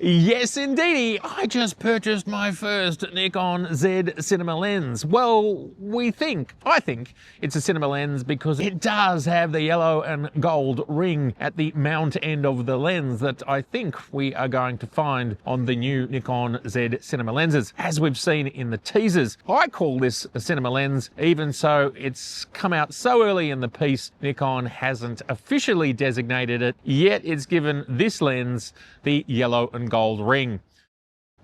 Yes, indeedy. I just purchased my first Nikon Z cinema lens. Well, I think it's a cinema lens because it does have the yellow and gold ring at the mount end of the lens that I think we are going to find on the new Nikon Z cinema lenses, as we've seen in the teasers. I call this a cinema lens, even so it's come out so early in the piece, Nikon hasn't officially designated it, yet it's given this lens the yellow and gold ring.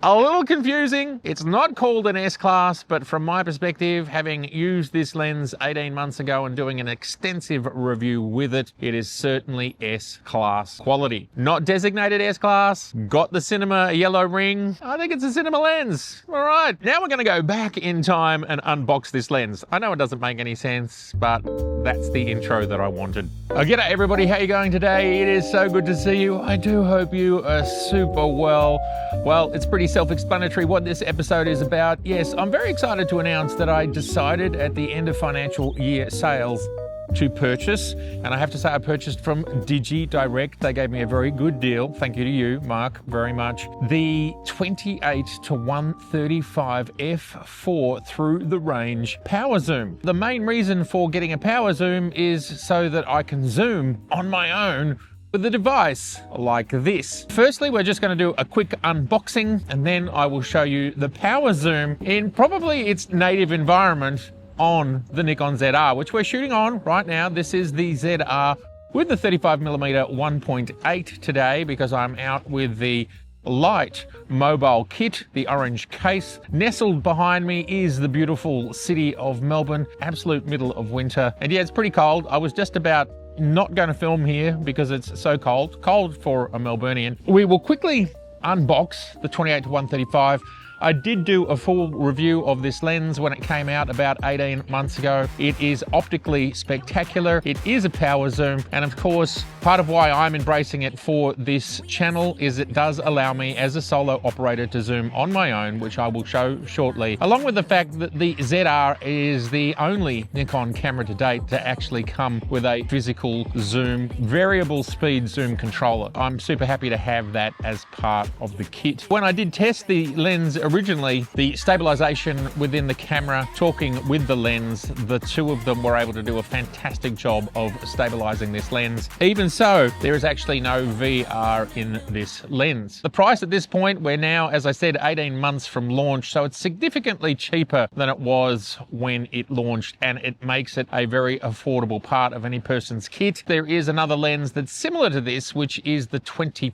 A little confusing. It's not called an S-Class, but from my perspective, having used this lens 18 months ago and doing an extensive review with it, it is certainly S-Class quality. Not designated S-Class, got the cinema yellow ring. I think it's a cinema lens. All right, now we're gonna go back in time and unbox this lens. I know it doesn't make any sense, but that's the intro that I wanted. G'day everybody, how you going today? It is so good to see you. I do hope you are super well. Well, it's pretty self-explanatory what this episode is about. Yes, I'm very excited to announce that I decided at the end of financial year sales to purchase, and I have to say I purchased from DigiDirect. They gave me a very good deal. Thank you to you, Mark, very much. The 28-135 f4 through the range power zoom. The main reason for getting a power zoom is so that I can zoom on my own with a device like this. Firstly, we're just going to do a quick unboxing, and then I will show you the power zoom in probably its native environment on the Nikon ZR, which we're shooting on right now. This is the ZR with the 35mm 1.8 today because I'm out with the light mobile kit, the orange case. Nestled behind me is the beautiful city of Melbourne, absolute middle of winter. And yeah, it's pretty cold. I was just about not going to film here because it's so cold for a Melburnian. We will quickly unbox the 28-135. I did do a full review of this lens when it came out about 18 months ago. It is optically spectacular. It is a power zoom. And of course, part of why I'm embracing it for this channel is it does allow me as a solo operator to zoom on my own, which I will show shortly. Along with the fact that the ZR is the only Nikon camera to date to actually come with a physical zoom, variable speed zoom controller. I'm super happy to have that as part of the kit. When I did test the lens originally, the stabilization within the camera, talking with the lens, the two of them were able to do a fantastic job of stabilizing this lens. Even so, there is actually no VR in this lens. The price at this point, we're now, as I said, 18 months from launch, so it's significantly cheaper than it was when it launched, and it makes it a very affordable part of any person's kit. There is another lens that's similar to this, which is the 24-120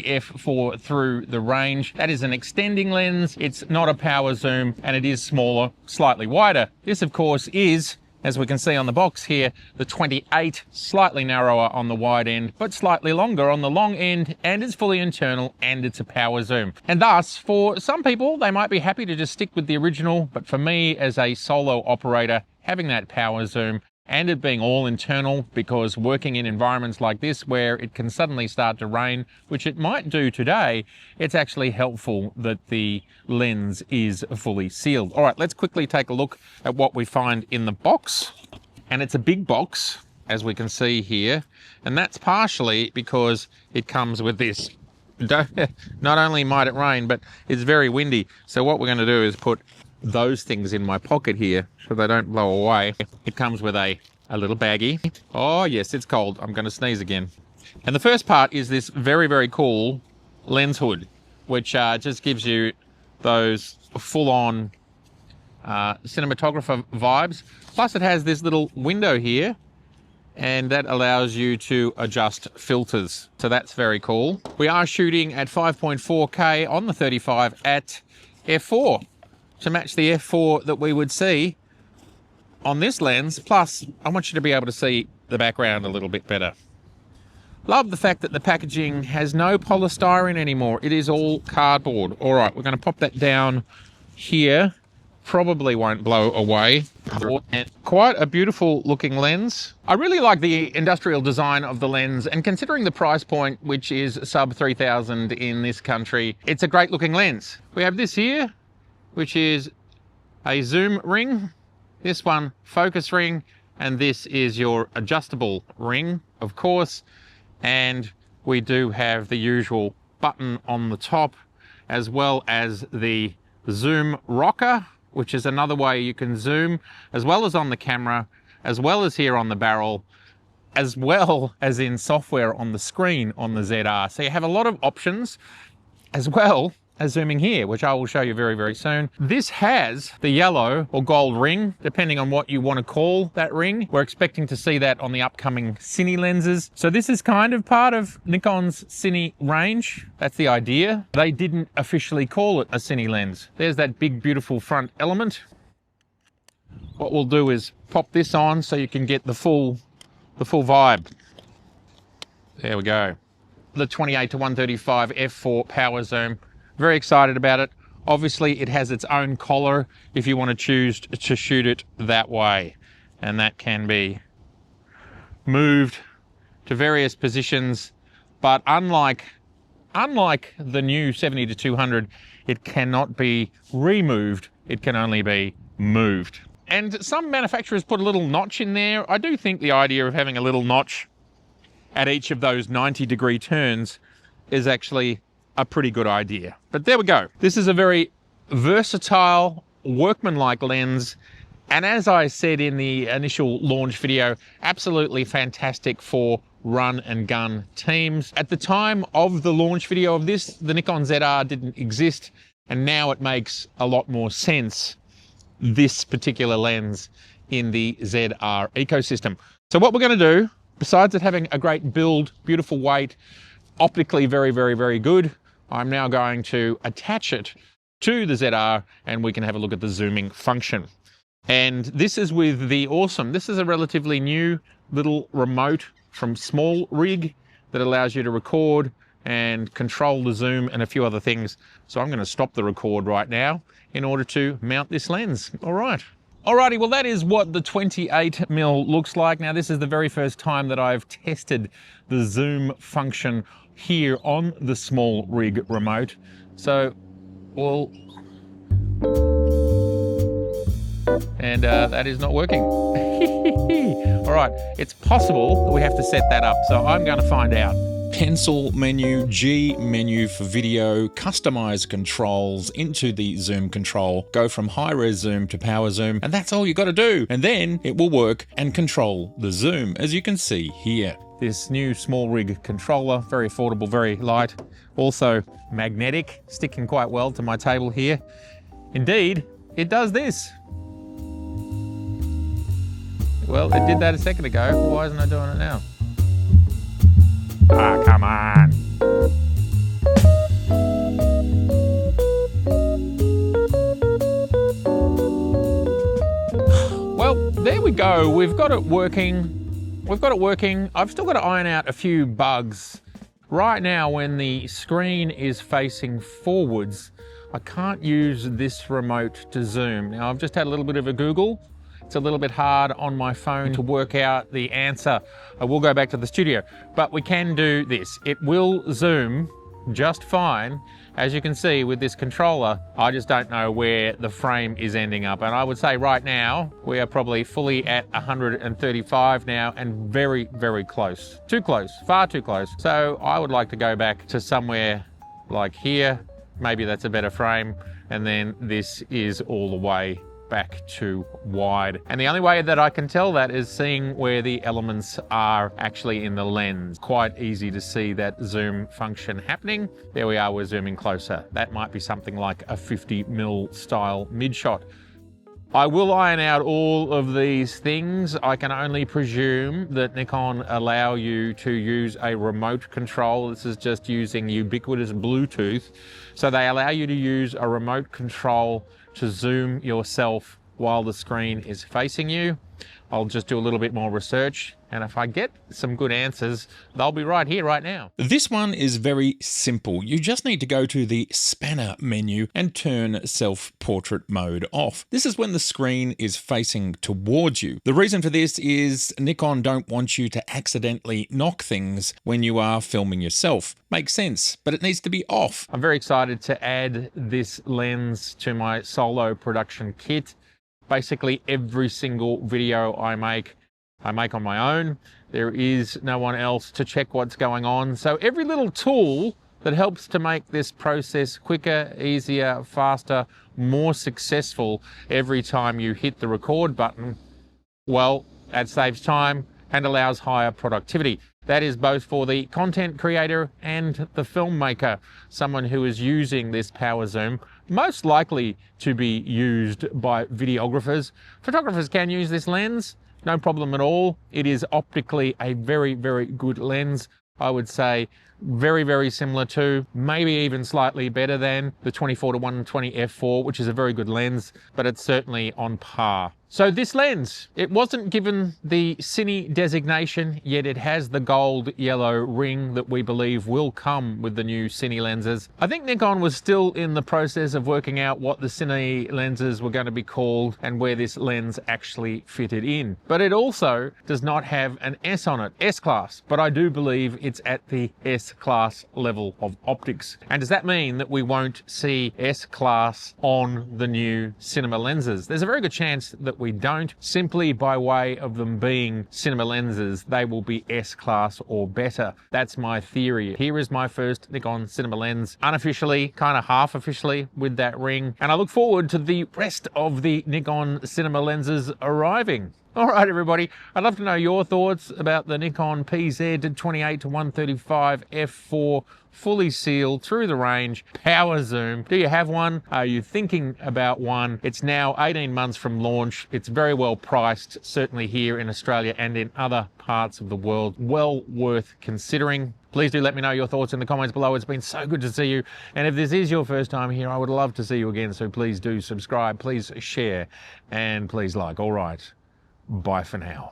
f4 through the range. That is an extending lens. It's not a power zoom, and it is smaller, slightly wider. This, of course, is, as we can see on the box here, the 28, slightly narrower on the wide end, but slightly longer on the long end, and it's fully internal, and it's a power zoom. And thus, for some people, they might be happy to just stick with the original, but for me, as a solo operator, having that power zoom and it being all internal, because working in environments like this where it can suddenly start to rain, which it might do today, it's actually helpful that the lens is fully sealed. All right, let's quickly take a look at what we find in the box. And it's a big box, as we can see here, and that's partially because it comes with this. Not only might it rain, but it's very windy. So what we're going to do is put those things in my pocket here so they don't blow away. It comes with a little baggie. Oh yes, it's cold. I'm going to sneeze again. And the first part is this very, very cool lens hood, which just gives you those full-on cinematographer vibes. Plus it has this little window here, and that allows you to adjust filters. So that's very cool. We are shooting at 5.4K on the 35 at f4. To match the f4 that we would see on this lens. Plus, I want you to be able to see the background a little bit better. Love the fact that the packaging has no polystyrene anymore. It is all cardboard. All right, we're going to pop that down here. Probably won't blow away. Quite a beautiful looking lens. I really like the industrial design of the lens, and considering the price point, which is sub 3,000 in this country, it's a great looking lens. We have this here, which is a zoom ring, this one focus ring, and this is your adjustable ring, of course. And we do have the usual button on the top, as well as the zoom rocker, which is another way you can zoom, as well as on the camera, as well as here on the barrel, as well as in software on the screen on the ZR. So you have a lot of options, as well as zooming here, which I will show you very, very soon. This has the yellow or gold ring, depending on what you want to call that ring. We're expecting to see that on the upcoming Cine lenses. So this is kind of part of Nikon's Cine range. That's the idea. They didn't officially call it a Cine lens. There's that big, beautiful front element. What we'll do is pop this on so you can get the full vibe. There we go. The 28 to 135 f4 power zoom. Very excited about it. Obviously it has its own collar if you want to choose to shoot it that way. And that can be moved to various positions. But unlike the new 70 to 200, it cannot be removed. It can only be moved. And some manufacturers put a little notch in there. I do think the idea of having a little notch at each of those 90-degree turns is actually a pretty good idea. But there we go. This is a very versatile, workmanlike lens. And as I said in the initial launch video, absolutely fantastic for run and gun teams. At the time of the launch video of this, the Nikon ZR didn't exist, and now it makes a lot more sense, this particular lens in the ZR ecosystem. So what we're going to do, besides it having a great build, beautiful weight, optically very, very, very good, I'm now going to attach it to the ZR and we can have a look at the zooming function. And this is with the awesome, this is a relatively new little remote from Small Rig that allows you to record and control the zoom and a few other things. So I'm going to stop the record right now in order to mount this lens. All right. Alrighty, well that is what the 28mm looks like. Now this is the very first time that I've tested the zoom function here on the Small Rig remote. So, well, and that is not working. All right, it's possible that we have to set that up, so I'm going to find out. Pencil menu, G menu for video, customize controls into the zoom control, go from high res zoom to power zoom, and that's all you got to do. And then it will work and control the zoom, as you can see here. This new Small Rig controller, very affordable, very light, also magnetic, sticking quite well to my table here. Indeed, it does this. Well, it did that a second ago. Why isn't it doing it now? Ah, come on. Well, there we go. We've got it working. I've still got to iron out a few bugs. Right now, when the screen is facing forwards, I can't use this remote to zoom. Now, I've just had a little bit of a Google. It's a little bit hard on my phone to work out the answer. I will go back to the studio, but we can do this. It will zoom just fine. As you can see with this controller, I just don't know where the frame is ending up. And I would say right now, we are probably fully at 135 now and very, very close. Too close, far too close. So I would like to go back to somewhere like here. Maybe that's a better frame. And then this is all the way back to wide. And the only way that I can tell that is seeing where the elements are actually in the lens. Quite easy to see that zoom function happening. There we are, we're zooming closer. That might be something like a 50mm style mid shot. I will iron out all of these things. I can only presume that Nikon allow you to use a remote control. This is just using ubiquitous Bluetooth. So they allow you to use a remote control to zoom yourself while the screen is facing you. I'll just do a little bit more research, and if I get some good answers, they'll be right here, right now. This one is very simple. You just need to go to the spanner menu and turn self-portrait mode off. This is when the screen is facing towards you. The reason for this is Nikon don't want you to accidentally knock things when you are filming yourself. Makes sense, but it needs to be off. I'm very excited to add this lens to my solo production kit. Basically every single video I make on my own. There is no one else to check what's going on. So every little tool that helps to make this process quicker, easier, faster, more successful every time you hit the record button, well, that saves time and allows higher productivity. That is both for the content creator and the filmmaker, someone who is using this power zoom, most likely to be used by videographers. Photographers can use this lens, no problem at all. It is optically a very, very good lens. I would say very, very similar to, maybe even slightly better than the 24-120 f4, which is a very good lens, but it's certainly on par. So this lens, it wasn't given the Cine designation, yet it has the gold yellow ring that we believe will come with the new Cine lenses. I think Nikon was still in the process of working out what the Cine lenses were going to be called and where this lens actually fitted in. But it also does not have an S on it, S-class, but I do believe it's at the S-class level of optics. And does that mean that we won't see S-class on the new cinema lenses? There's a very good chance that we don't, simply by way of them being cinema lenses. They will be S-class or better. That's my theory. Here is my first Nikon cinema lens, unofficially, kind of half officially, with that ring. And I look forward to the rest of the Nikon cinema lenses arriving. All right, everybody, I'd love to know your thoughts about the Nikon PZ 28-135 f4 fully sealed through the range power zoom. Do you have one? Are you thinking about one? It's now 18 months from launch. It's very well priced, certainly here in Australia and in other parts of the world. Well worth considering. Please do let me know your thoughts in the comments below. It's been so good to see you. And if this is your first time here, I would love to see you again. So please do subscribe, please share, and please like. All right. Bye for now.